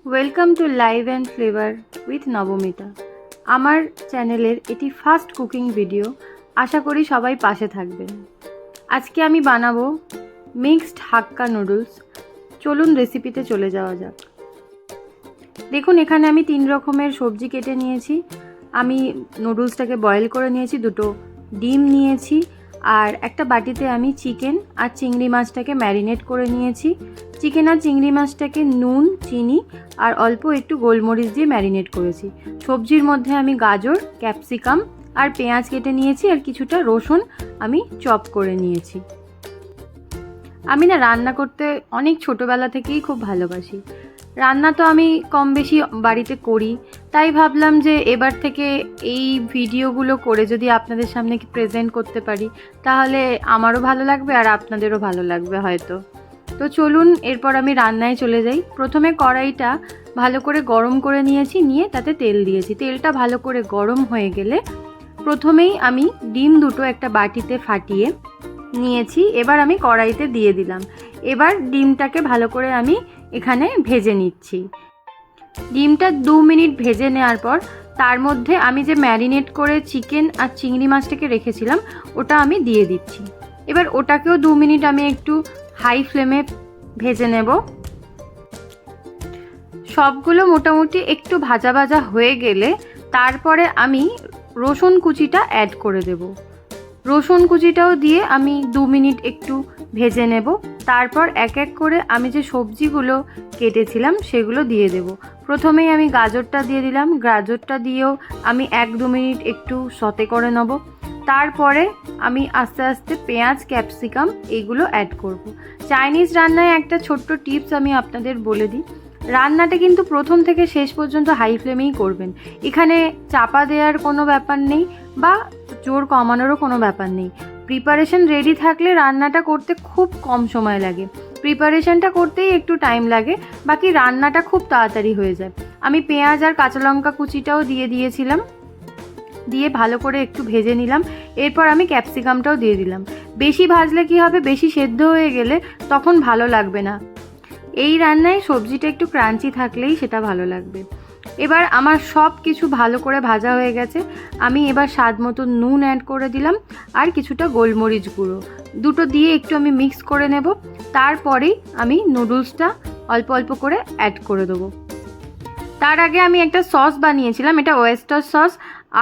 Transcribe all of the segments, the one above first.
Welcome to live and flavour with Nabamita. আমার চ্যানেলের এটি ফার্স্ট কুকিং ভিডিও। আশা করি সবাই পাশে থাকবেন। আজকে আমি বানাবো মিক্সড হাক্কা নুডলস। চলুন রেসিপিতে চলে যাওয়া যাক। দেখুন, এখানে আমি 3 রকমের সবজি কেটে নিয়েছি। আমি নুডলসটাকে বয়েল করে নিয়েছি, 2টো ডিম নিয়েছি, আর একটা বাটিতে আমি চিকেন আর চিংড়ি মাছটাকে ম্যারিনেট করে নিয়েছি। চিকেন আর চিংড়ি মাছটাকে নুন, চিনি আর অল্প একটু গোলমরিচ দিয়ে ম্যারিনেট করেছি। সবজির মধ্যে আমি গাজর, ক্যাপসিকাম আর পেঁয়াজ কেটে নিয়েছি, আর কিছুটা রসুন আমি চপ করে নিয়েছি। আমি রান্না করতে অনেক ছোটোবেলা থেকেই খুব ভালোবাসি। রান্না তো আমি কম বেশি বাড়িতে করি, তাই ভাবলাম যে এবার থেকে এই ভিডিওগুলো করে যদি আপনাদের সামনে প্রেজেন্ট করতে পারি তাহলে আমারও ভালো লাগবে আর আপনাদেরও ভালো লাগবে হয়তো। তো চলুন এরপর আমি রান্নায় চলে যাই। প্রথমে কড়াইটা ভালো করে গরম করে নিয়েছি, নিয়ে তাতে তেল দিয়েছি। তেলটা ভালো করে গরম হয়ে গেলে প্রথমেই আমি ডিম 2টো একটা বাটিতে ফাটিয়ে নিয়েছি। এবার আমি কড়াইতে দিয়ে দিলাম। এবার ডিমটাকে ভালো করে আমি এখানে ভেজে নিচ্ছি। ডিমটা 2 মিনিট ভেজে নেওয়ার পর তার মধ্যে আমি যে ম্যারিনেট করে চিকেন আর চিংড়ি মাছটাকে রেখেছিলাম ওটা আমি দিয়ে দিচ্ছি। এবার ওটাকেও 2 মিনিট আমি একটু হাই ফ্লেমে ভেজে নেব। সবগুলো মোটামুটি একটু ভাজা ভাজা হয়ে গেলে তারপরে আমি রসুন কুচিটা অ্যাড করে দেব। রসুন কুচিটাও দিয়ে আমি 2 মিনিট একটু ভেজে নেব। তারপর এক এক করে আমি যে সবজিগুলো কেটেছিলাম সেগুলো দিয়ে দেব। প্রথমেই আমি গাজরটা দিয়ে দিলাম। গাজরটা দিয়েও আমি 1-2 মিনিট একটু সতে করে নেব। তারপরে আমি আস্তে আস্তে পেঁয়াজ, ক্যাপসিকাম এইগুলো অ্যাড করব। চাইনিজ রান্নায় একটা ছোট্ট টিপস আমি আপনাদের বলে দিই। রান্নাটা কিন্তু প্রথম থেকে শেষ পর্যন্ত হাই ফ্লেমেই করবেন। এখানে চাপা দেওয়ার কোনো ব্যাপার নেই বা জোর কমানোরও কোনো ব্যাপার নেই। প্রিপারেশন রেডি থাকলে রান্নাটা করতে খুব কম সময় লাগে। প্রিপারেশনটা করতেই একটু টাইম লাগে, বাকি রান্নাটা খুব তাড়াতাড়ি হয়ে যায়। আমি পেঁয়াজ আর কাঁচা লঙ্কা কুচিটাও দিয়ে দিয়েছিলাম, দিয়ে ভালো করে একটু ভেজে নিলাম। এরপর আমি ক্যাপসিকামটাও দিয়ে দিলাম। বেশি ভাজলে কি হবে, বেশি সেদ্ধ হয়ে গেলে তখন ভালো লাগবে না। এই রান্নায় সবজিটা একটু ক্রাঞ্চি থাকলেই সেটা ভালো লাগবে। এবার আমার সব কিছু ভালো করে ভাজা হয়ে গেছে। আমি এবার স্বাদ মতো নুন অ্যাড করে দিলাম আর কিছুটা গোলমরিচ গুঁড়ো, 2টো দিয়ে একটু আমি মিক্স করে নেব। তারপরেই আমি নুডলসটা অল্প অল্প করে অ্যাড করে দেবো। তার আগে আমি একটা সস বানিয়েছিলাম, এটা ওয়েস্টার সস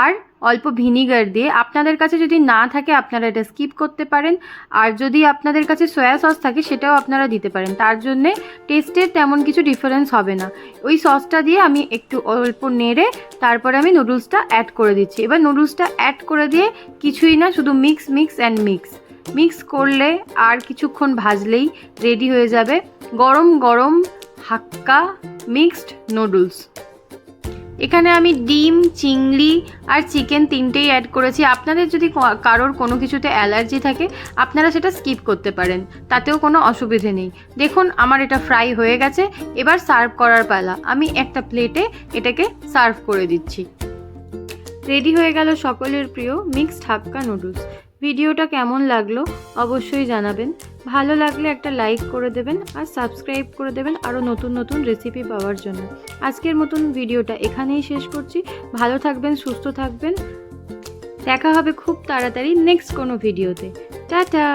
আর অল্প ভিনিগার দিয়ে। আপনাদের কাছে যদি না থাকে আপনারা এটা স্কিপ করতে পারেন, আর যদি আপনাদের কাছে সয়া সস থাকে সেটাও আপনারা দিতে পারেন। তার জন্যে টেস্টের তেমন কিছু ডিফারেন্স হবে না। ওই সসটা দিয়ে আমি একটু অল্প নেড়ে তারপরে আমি নুডলসটা অ্যাড করে দিচ্ছি। এবার নুডলসটা অ্যাড করে দিয়ে কিছুই না, শুধু মিক্স করলে আর কিছুক্ষণ ভাজলেই রেডি হয়ে যাবে গরম গরম হাক্কা মিক্সড নুডলস। এখানে আমি ডিম, চিংড়ি আর চিকেন 3টেই অ্যাড করেছি। আপনাদের যদি কারোর কোনো কিছুতে অ্যালার্জি থাকে আপনারা সেটা স্কিপ করতে পারেন, তাতেও কোনো অসুবিধে নেই। দেখুন আমার এটা ফ্রাই হয়ে গেছে। এবার সার্ভ করার পালা। আমি একটা প্লেটে এটাকে সার্ভ করে দিচ্ছি। রেডি হয়ে গেল সকলের প্রিয় মিক্সড হাক্কা নুডলস। ভিডিওটা কেমন লাগলো অবশ্যই জানাবেন। ভালো লাগলে একটা লাইক করে দেবেন আর সাবস্ক্রাইব করে দেবেন আরও নতুন নতুন রেসিপি পাওয়ার জন্য। আজকের মতন ভিডিওটা এখানেই শেষ করছি। ভালো থাকবেন, সুস্থ থাকবেন। দেখা হবে খুব তাড়াতাড়ি নেক্সট কোনো ভিডিওতে। টাটা।